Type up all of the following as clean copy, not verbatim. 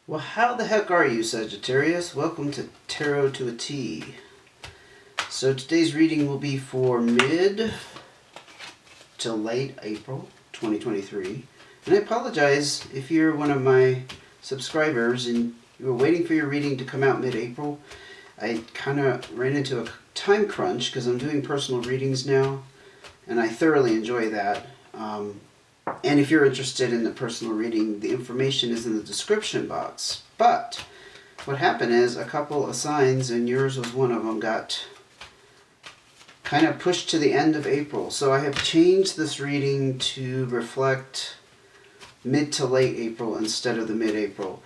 Well, how the heck are you, Sagittarius? Welcome to Tarot to a T. So today's reading will be for mid to late April 2023. And I apologize if you're one of my subscribers and you were waiting for your reading to come out mid-April. I kind of ran into a time crunch because I'm doing personal readings now, and I thoroughly enjoy that. And if you're interested in the personal reading, the information is in the description box. But what happened is a couple of signs, and yours was one of them, got kind of pushed to the end of April. So I have changed this reading to reflect mid to late April instead of the mid-April.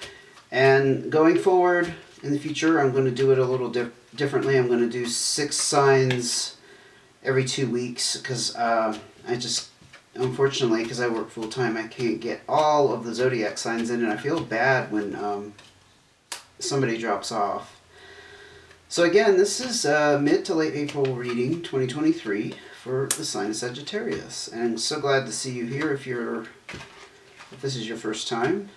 And going forward in the future, I'm going to do it a little differently. I'm going to do 6 signs every 2 weeks because unfortunately, because I work full-time, I can't get all of the zodiac signs in, and I feel bad when somebody drops off. So again, this is mid to late April reading 2023 for the sign of Sagittarius. And I'm so glad to see you here if this is your first time.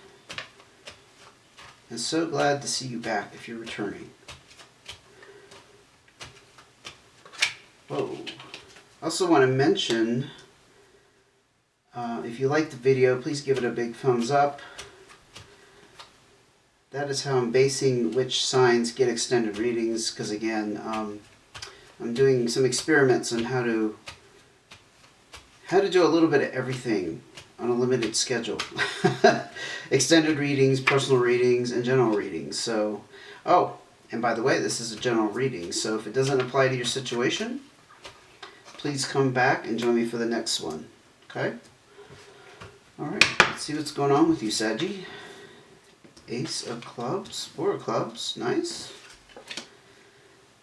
And so glad to see you back if you're returning. Whoa. I also want to mention, if you liked the video, please give it a big thumbs up. That is how I'm basing which signs get extended readings, because again, I'm doing some experiments on how to do a little bit of everything on a limited schedule. Extended readings, personal readings, and general readings. So, oh, and by the way, this is a general reading, so if it doesn't apply to your situation, please come back and join me for the next one. Okay? Alright, let's see what's going on with you, Saggy. Ace of clubs, 4 of clubs, nice.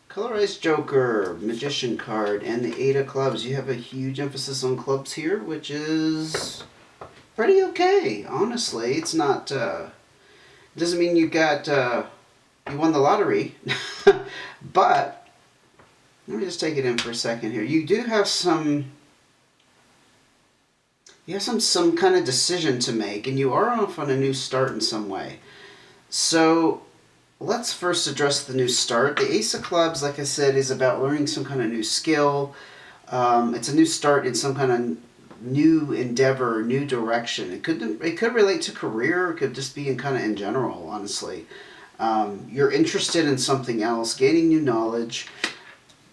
Colorized Joker, Magician card, and the 8 of clubs. You have a huge emphasis on clubs here, which is pretty okay, honestly. It's not, doesn't mean you won the lottery, but let me just take it in for a second here. You do have some kind of decision to make, and you are off on a new start in some way. So let's first address the new start. The Ace of Clubs, like I said, is about learning some kind of new skill. It's a new start in some kind of new endeavor, new direction. It could relate to career. It could just be in general, honestly. You're interested in something else, gaining new knowledge.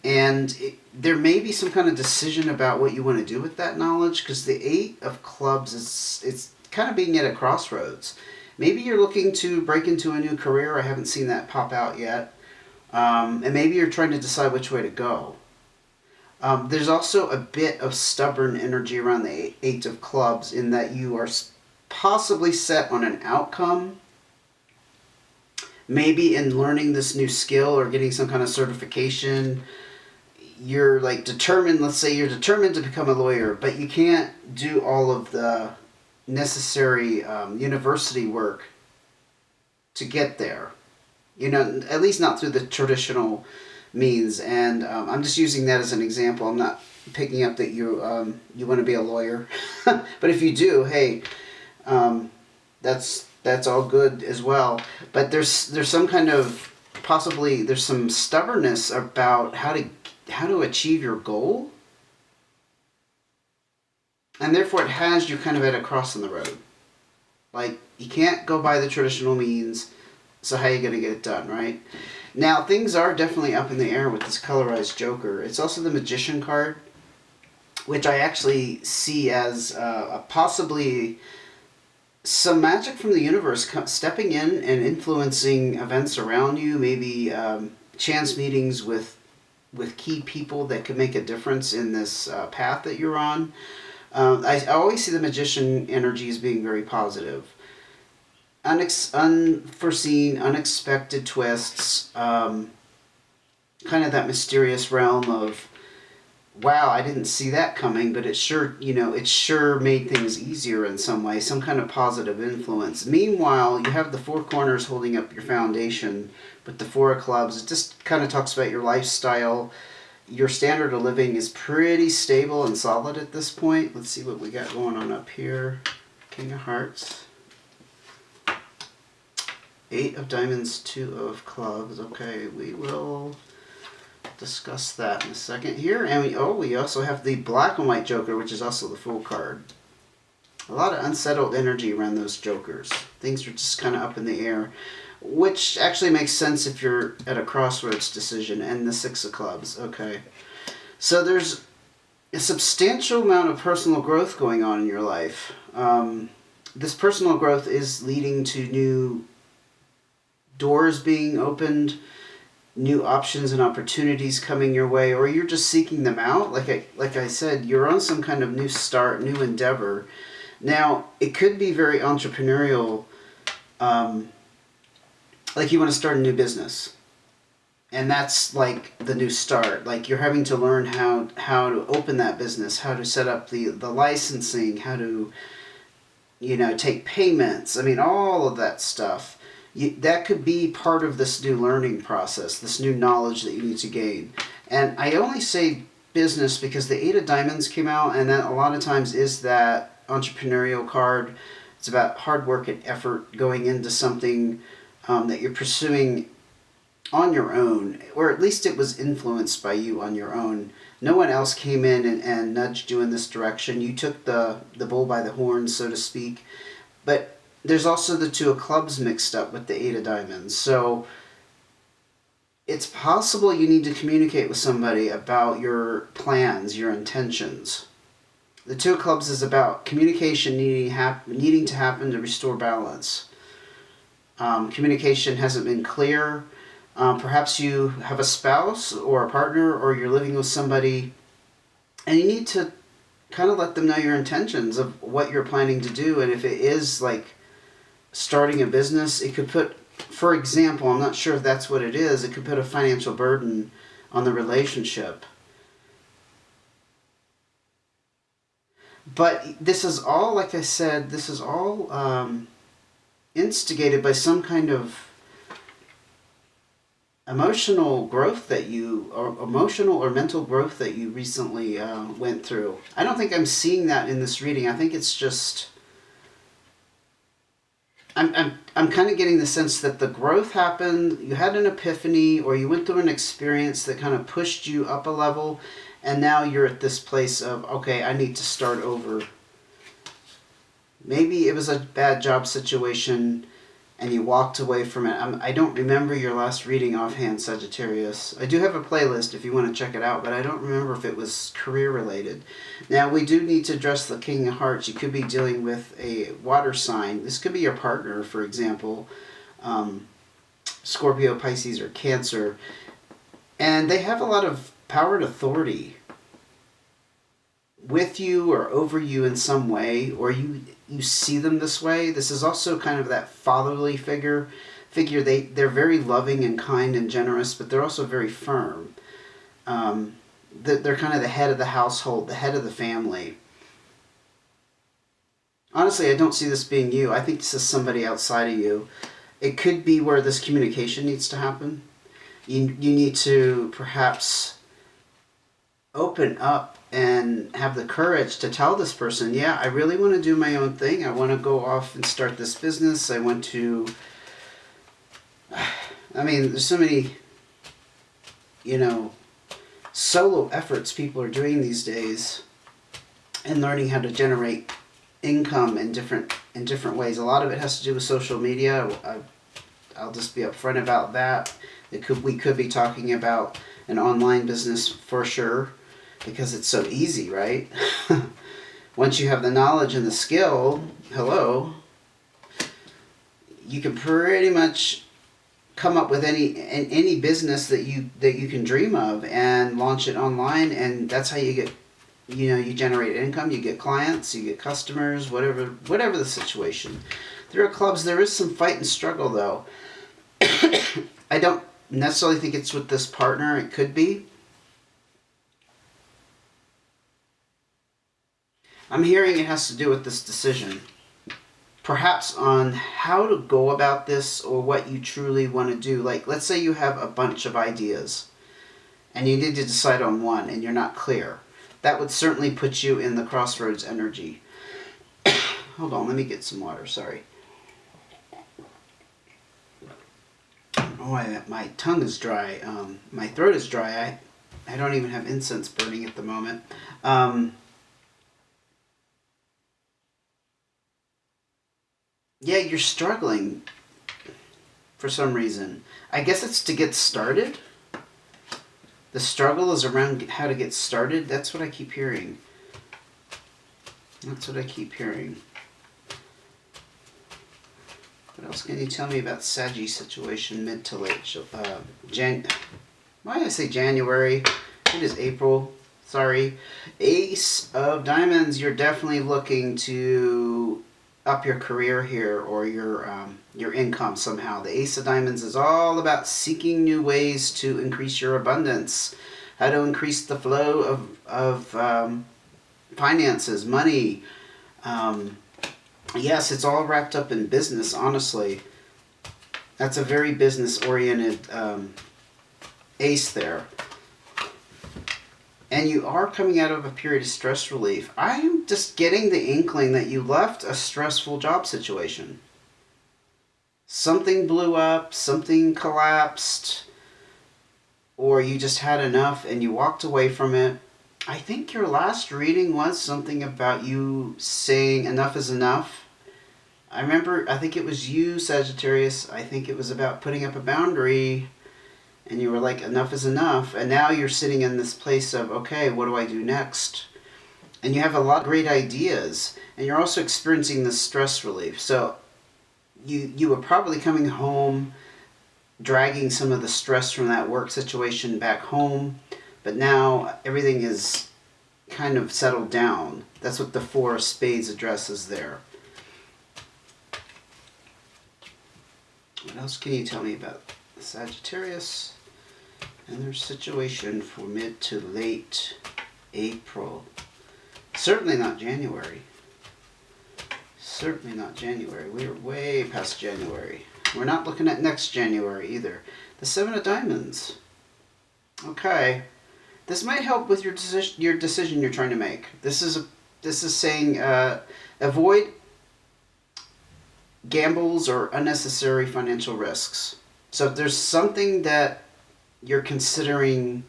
And there may be some kind of decision about what you want to do with that knowledge, because the 8 of clubs it's kind of being at a crossroads. Maybe you're looking to break into a new career. I haven't seen that pop out yet. And maybe you're trying to decide which way to go. There's also a bit of stubborn energy around the 8 of clubs in that you are possibly set on an outcome. Maybe in learning this new skill or getting some kind of certification, you're determined, let's say you're determined to become a lawyer, but you can't do all of the necessary university work to get there. At least not through the traditional means. And I'm just using that as an example. I'm not picking up that you want to be a lawyer. But if you do, hey, that's all good as well. But there's some kind of, possibly there's some stubbornness about how to achieve your goal, and therefore it has you kind of at a cross in the road. You can't go by the traditional means, so how are you going to get it done, right? Now, things are definitely up in the air with this Colorized Joker. It's also the Magician card, which I actually see as possibly some magic from the universe stepping in and influencing events around you, maybe chance meetings with key people that could make a difference in this path that you're on. I always see the Magician energy as being very positive. Unforeseen, unexpected twists, kind of that mysterious realm of, wow, I didn't see that coming, but it sure made things easier in some way, some kind of positive influence. Meanwhile, you have the 4 corners holding up your foundation with the 4 of clubs. It just kind of talks about your lifestyle. Your standard of living is pretty stable and solid at this point. Let's see what we got going on up here. King of Hearts. 8 of diamonds, 2 of clubs. Okay, we will discuss that in a second here. And we also have the black and white joker, which is also the Fool card. A lot of unsettled energy around those jokers. Things are just kind of up in the air, which actually makes sense if you're at a crossroads decision. And the 6 of clubs. Okay. So there's a substantial amount of personal growth going on in your life. This personal growth is leading to new doors being opened, new options and opportunities coming your way, or you're just seeking them out. Like I said, you're on some kind of new start, new endeavor. Now, it could be very entrepreneurial, like you want to start a new business. And that's like the new start. Like you're having to learn how to open that business, how to set up the licensing, how to, take payments. I mean, all of that stuff. That could be part of this new learning process, this new knowledge that you need to gain. And I only say business because the 8 of diamonds came out, and that a lot of times is that entrepreneurial card. It's about hard work and effort going into something that you're pursuing on your own, or at least it was influenced by you on your own. No one else came in and nudged you in this direction. You took the bull by the horns, so to speak. But there's also the 2 of clubs mixed up with the 8 of diamonds. So it's possible you need to communicate with somebody about your plans, your intentions. The 2 of clubs is about communication needing to happen to restore balance. Communication hasn't been clear. Perhaps you have a spouse or a partner, or you're living with somebody, and you need to kind of let them know your intentions of what you're planning to do. And if it is like starting a business, it could put, for example, I'm not sure if that's what it is, it could put a financial burden on the relationship. But this is all, like I said, this is all instigated by some kind of emotional growth that emotional or mental growth that you recently went through. I don't think I'm seeing that in this reading. I think it's just, I'm kind of getting the sense that the growth happened, you had an epiphany, or you went through an experience that kind of pushed you up a level, and now you're at this place of, okay, I need to start over. Maybe it was a bad job situation and you walked away from it. I don't remember your last reading offhand, Sagittarius. I do have a playlist if you want to check it out, but I don't remember if it was career related. Now, we do need to address the King of Hearts. You could be dealing with a water sign. This could be your partner, for example, Scorpio, Pisces, or Cancer. And they have a lot of power and authority with you or over you in some way, or you see them this way. This is also kind of that fatherly figure. They're very loving and kind and generous, but they're also very firm. They're kind of the head of the household, the head of the family. Honestly, I don't see this being you. I think this is somebody outside of you. It could be where this communication needs to happen. You need to perhaps open up and have the courage to tell this person, yeah, I really want to do my own thing. I want to go off and start this business. I want to, there's so many, solo efforts people are doing these days and learning how to generate income in different ways. A lot of it has to do with social media. I'll just be upfront about that. We could be talking about an online business for sure, because it's so easy, right? Once you have the knowledge and the skill, you can pretty much come up with any business that you can dream of and launch it online, and that's how you get, you generate income, you get clients, you get customers, whatever the situation. There are clubs, there is some fight and struggle though. I don't necessarily think it's with this partner. It could be. I'm hearing it has to do with this decision. Perhaps on how to go about this or what you truly want to do. Like, let's say you have a bunch of ideas and you need to decide on one and you're not clear. That would certainly put you in the crossroads energy. Hold on, let me get some water, sorry. Oh, my tongue is dry. My throat is dry. I don't even have incense burning at the moment. Yeah, you're struggling for some reason. I guess it's to get started. The struggle is around how to get started. That's what I keep hearing. That's what I keep hearing. What else can you tell me about Saggy situation mid to late why did I say January? It is April. Sorry. Ace of Diamonds, you're definitely looking to up your career here, or your income somehow. The Ace of Diamonds is all about seeking new ways to increase your abundance, how to increase the flow of finances, money. Yes, it's all wrapped up in business, honestly. That's a very business-oriented ace there. And you are coming out of a period of stress relief. I am just getting the inkling that you left a stressful job situation. Something blew up, something collapsed, or you just had enough and you walked away from it. I think your last reading was something about you saying enough is enough. I think it was you, Sagittarius. I think it was about putting up a boundary. And you were like, enough is enough. And now you're sitting in this place of, okay, what do I do next? And you have a lot of great ideas. And you're also experiencing this stress relief. So you were probably coming home, dragging some of the stress from that work situation back home. But now everything is kind of settled down. That's what the Four of Spades addresses there. What else can you tell me about Sagittarius and their situation for mid to late April? Certainly not January. Certainly not January. We are way past January. We're not looking at next January either. The Seven of Diamonds. Okay. This might help with your decision you're trying to make. This is saying avoid gambles or unnecessary financial risks. So if there's something that you're considering,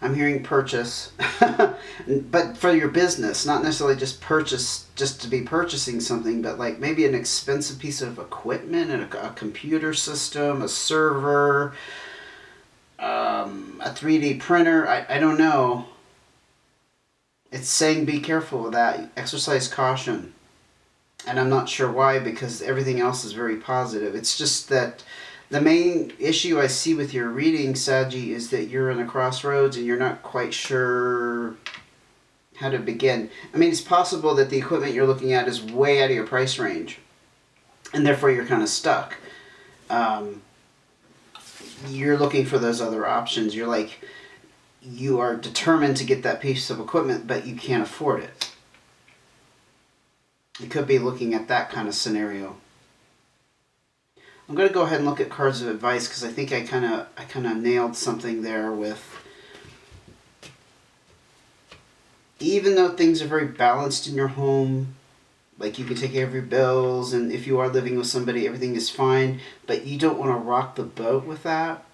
I'm hearing purchase, but for your business, not necessarily just purchase, just to be purchasing something, but like maybe an expensive piece of equipment, and a computer system, a server, a 3D printer, I don't know. It's saying be careful with that. Exercise caution. And I'm not sure why, because everything else is very positive. It's just that the main issue I see with your reading, Saggy, is that you're in a crossroads and you're not quite sure how to begin. I mean, it's possible that the equipment you're looking at is way out of your price range, and therefore you're kind of stuck. You're looking for those other options. You are determined to get that piece of equipment, but you can't afford it. You could be looking at that kind of scenario. I'm going to go ahead and look at cards of advice, because I think I kind of nailed something there with, even though things are very balanced in your home, like you can take care of your bills, and if you are living with somebody, everything is fine, but you don't want to rock the boat with that.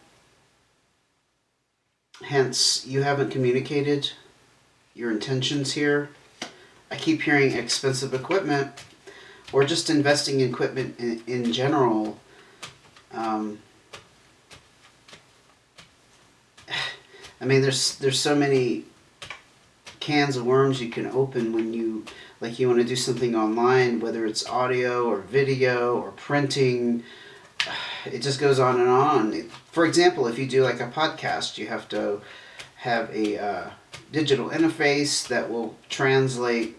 Hence, you haven't communicated your intentions here. I keep hearing expensive equipment, or just investing in equipment in general. I mean, there's so many cans of worms you can open when you want to do something online, whether it's audio or video or printing. It just goes on and on. For example, if you do like a podcast, you have to have a digital interface that will translate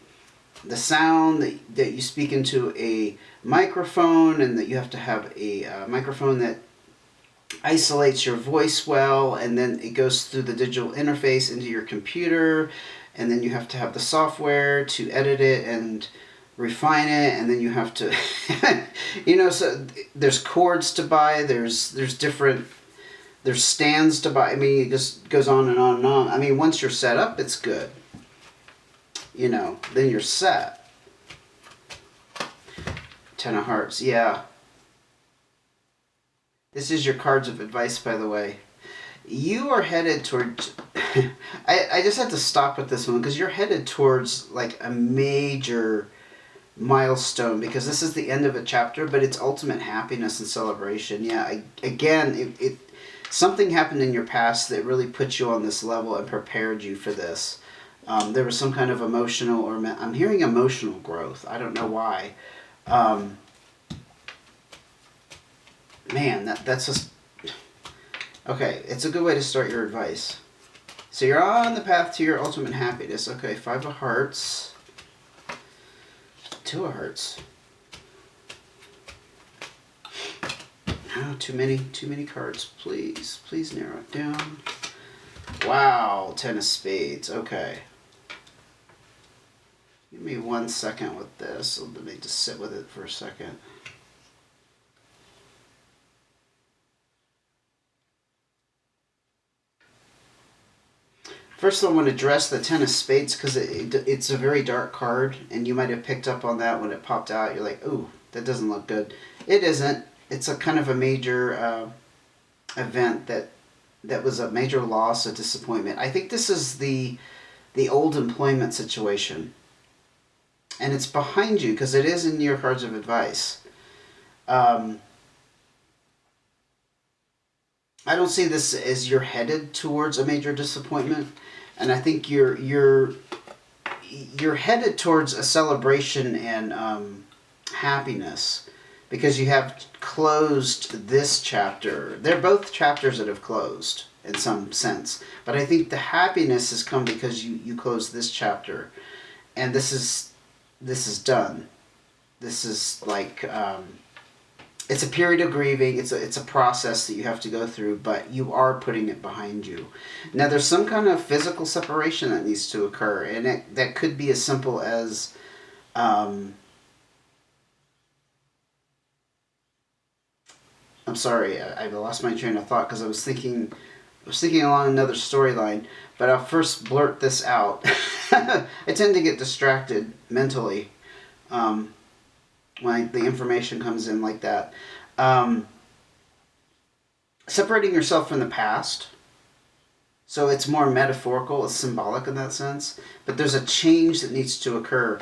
the sound that you speak into a microphone, and that you have to have a microphone that isolates your voice well, and then it goes through the digital interface into your computer, and then you have to have the software to edit it and refine it, and then you have to so there's cords to buy, there's stands to buy. I mean, it just goes on and on and on. I mean, once you're set up, it's good. Then you're set. Ten of Hearts, yeah. This is your cards of advice, by the way. You are headed towards... I just have to stop with this one because you're headed towards like a major milestone, because this is the end of a chapter, but it's ultimate happiness and celebration. Yeah, again, something happened in your past that really put you on this level and prepared you for this. There was some kind of emotional, or I'm hearing emotional growth. I don't know why. Man, that's just... Okay, it's a good way to start your advice. So you're on the path to your ultimate happiness. Okay, 5 of hearts. 2 of hearts. Oh, too many cards. Please narrow it down. Wow, 10 of spades. Okay. Give me 1 second with this. Let me just sit with it for a second. First, I want to address the 10 of spades because it's a very dark card, and you might have picked up on that when it popped out. You're like, ooh, that doesn't look good. It isn't. It's a kind of a major event that was a major loss, a disappointment. I think this is the old employment situation, and it's behind you because it is in your cards of advice. I don't see this as you're headed towards a major disappointment, and I think you're headed towards a celebration and happiness, because you have closed this chapter. They're both chapters that have closed in some sense, but I think the happiness has come because you closed this chapter, and this is done. This is like it's a period of grieving. It's a process that you have to go through, but you are putting it behind you. Now, there's some kind of physical separation that needs to occur, and that could be as simple as I'm sorry, I lost my train of thought because I was thinking along another storyline, but I'll first blurt this out. I tend to get distracted mentally when the information comes in like that. Separating yourself from the past. So it's more metaphorical, it's symbolic in that sense. But there's a change that needs to occur.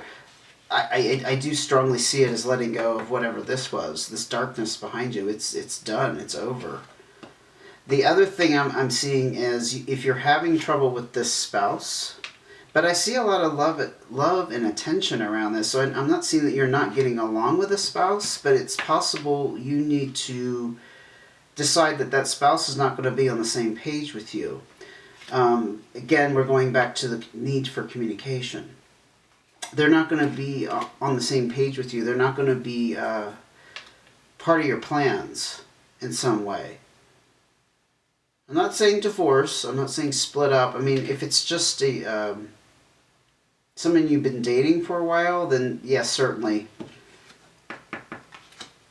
I do strongly see it as letting go of whatever this was, this darkness behind you. It's done, it's over. The other thing I'm seeing is if you're having trouble with this spouse, but I see a lot of love and attention around this. So I'm not seeing that you're not getting along with a spouse, but it's possible you need to decide that spouse is not going to be on the same page with you. Again, we're going back to the need for communication. They're not going to be on the same page with you. They're not going to be part of your plans in some way. I'm not saying divorce. I'm not saying split up. I mean, if it's just someone you've been dating for a while, then yes, certainly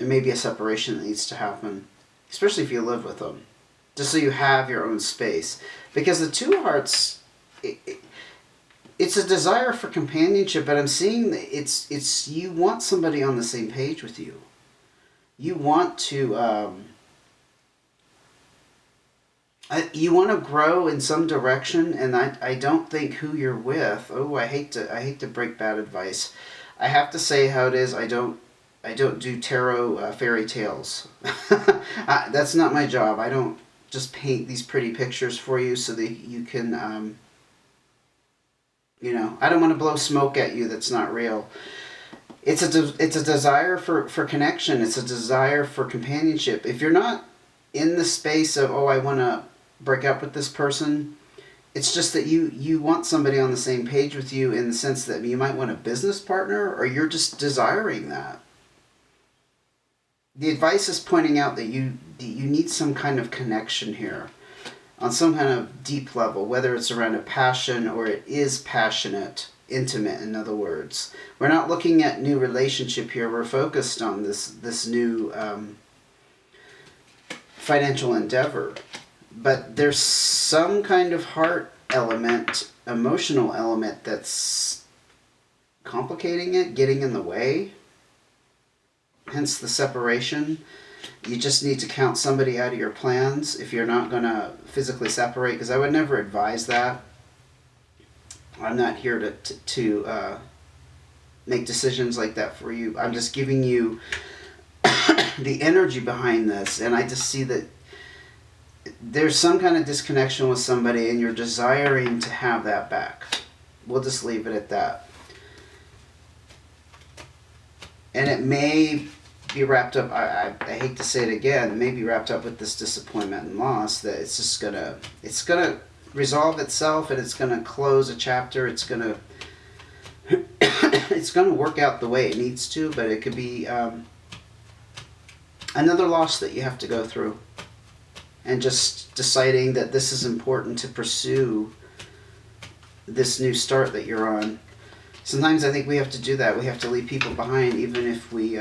it may be a separation that needs to happen, especially if you live with them, just so you have your own space. Because the 2 of hearts, it's a desire for companionship, but I'm seeing that it's you want somebody on the same page with you. You want to you want to grow in some direction, and I don't think who you're with. Oh, I hate to break bad advice. I have to say how it is. I don't do tarot fairy tales. That's not my job. I don't just paint these pretty pictures for you so that you can I don't want to blow smoke at you that's not real. It's a desire for connection. It's a desire for companionship. If you're not in the space of, I want to break up with this person, it's just that you want somebody on the same page with you, in the sense that you might want a business partner, or you're just desiring that. The advice is pointing out that you need some kind of connection here on some kind of deep level, whether it's around a passion or it is passionate, intimate, in other words. We're not looking at new relationship here. We're focused on this new financial endeavor. But there's some kind of heart element, emotional element that's complicating it, getting in the way. Hence the separation. You just need to count somebody out of your plans if you're not going to physically separate, because I would never advise that. I'm not here to make decisions like that for you. I'm just giving you the energy behind this, and I just see that there's some kind of disconnection with somebody and you're desiring to have that back. We'll just leave it at that. And it may be wrapped up, I hate to say it again, it may be wrapped up with this disappointment and loss, that it's just it's gonna resolve itself, and it's gonna close a chapter. It's gonna it's gonna work out the way it needs to, but it could be another loss that you have to go through, and just deciding that this is important to pursue this new start that you're on. Sometimes I think we have to do that. We have to leave people behind, even if we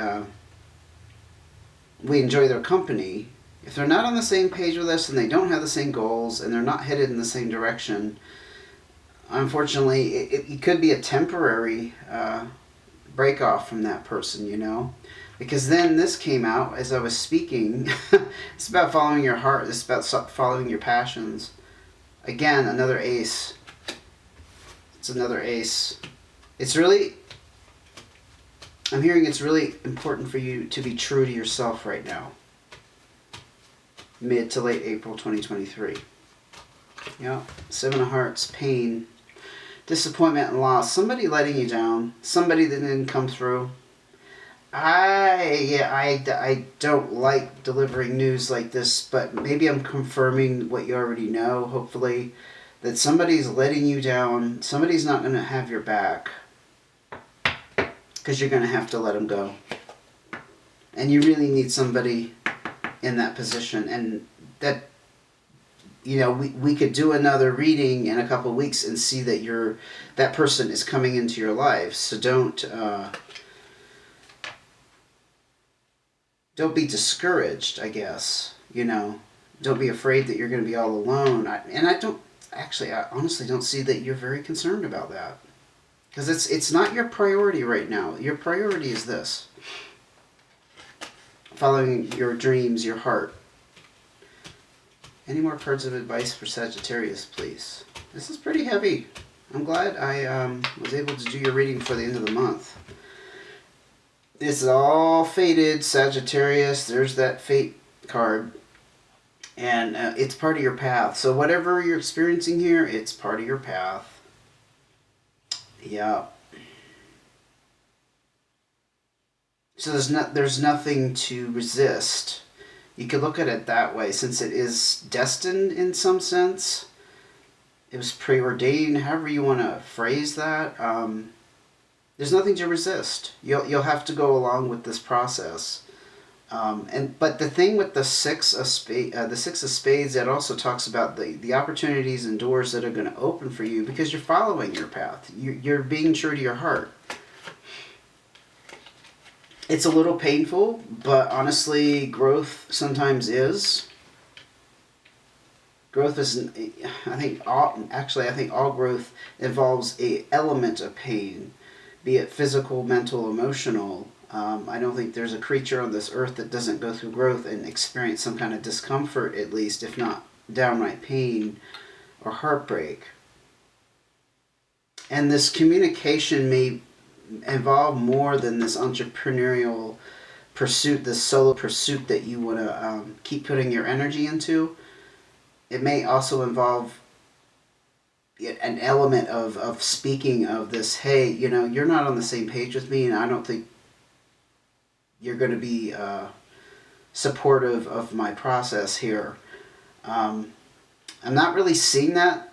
enjoy their company. If they're not on the same page with us and they don't have the same goals and they're not headed in the same direction, unfortunately, it could be a temporary break off from that person, you know? Because then this came out as I was speaking. It's about following your heart. It's about following your passions. Again, another ace. It's another ace. It's really, I'm hearing it's really important for you to be true to yourself right now. Mid to late April 2023. Yeah, Seven of Hearts, pain, disappointment and loss. Somebody letting you down. Somebody that didn't come through. I don't like delivering news like this, but maybe I'm confirming what you already know, hopefully, that somebody's letting you down. Somebody's not going to have your back, because you're going to have to let them go. And you really need somebody in that position. And that, you know, we could do another reading in a couple of weeks and see that that person is coming into your life. So don't be discouraged, I guess. You know, don't be afraid that you're going to be all alone. I honestly don't see that you're very concerned about that. Because it's not your priority right now. Your priority is this. Following your dreams, your heart. Any more cards of advice for Sagittarius, please? This is pretty heavy. I'm glad I was able to do your reading for the end of the month. This is all fated, Sagittarius. There's that fate card. And it's part of your path. So whatever you're experiencing here, it's part of your path. Yeah. So there's nothing to resist. You could look at it that way, since it is destined in some sense. It was preordained, however you want to phrase that. There's nothing to resist. You'll have to go along with this process. But the thing with the Six of Spades, it also talks about the opportunities and doors that are going to open for you because you're following your path. You're being true to your heart. It's a little painful, but honestly, growth sometimes is. Growth isn't. I think all growth involves an element of pain, be it physical, mental, emotional. I don't think there's a creature on this earth that doesn't go through growth and experience some kind of discomfort, at least, if not downright pain or heartbreak. And this communication may involve more than this entrepreneurial pursuit, this solo pursuit that you want to keep putting your energy into. It may also involve an element of speaking of this, hey, you know, you're not on the same page with me, and I don't think you're going to be supportive of my process here. I'm not really seeing that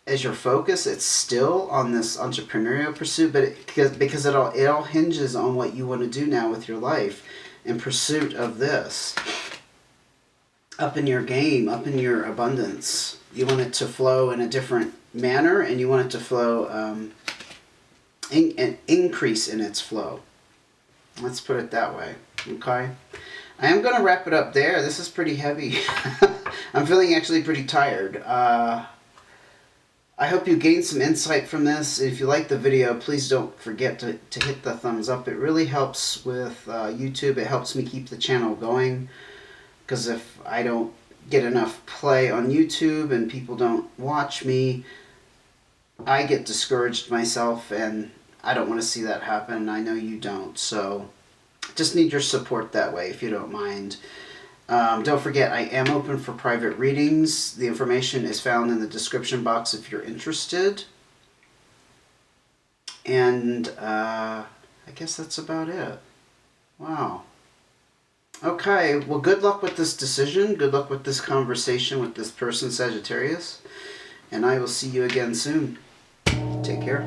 as your focus. It's still on this entrepreneurial pursuit, but because it all hinges on what you want to do now with your life in pursuit of this. Up in your game, up in your abundance. You want it to flow in a different manner, and you want it to flow, an increase in its flow. Let's put it that way, okay? I am going to wrap it up there. This is pretty heavy. I'm feeling actually pretty tired. I hope you gained some insight from this. If you like the video, please don't forget to hit the thumbs up. It really helps with YouTube. It helps me keep the channel going. Because if I don't get enough play on YouTube and people don't watch me, I get discouraged myself, and I don't want to see that happen. I know you don't. So just need your support that way, if you don't mind. Don't forget, I am open for private readings. The information is found in the description box if you're interested. And I guess that's about it. Wow. Okay, well, good luck with this decision. Good luck with this conversation with this person, Sagittarius. And I will see you again soon. Take care.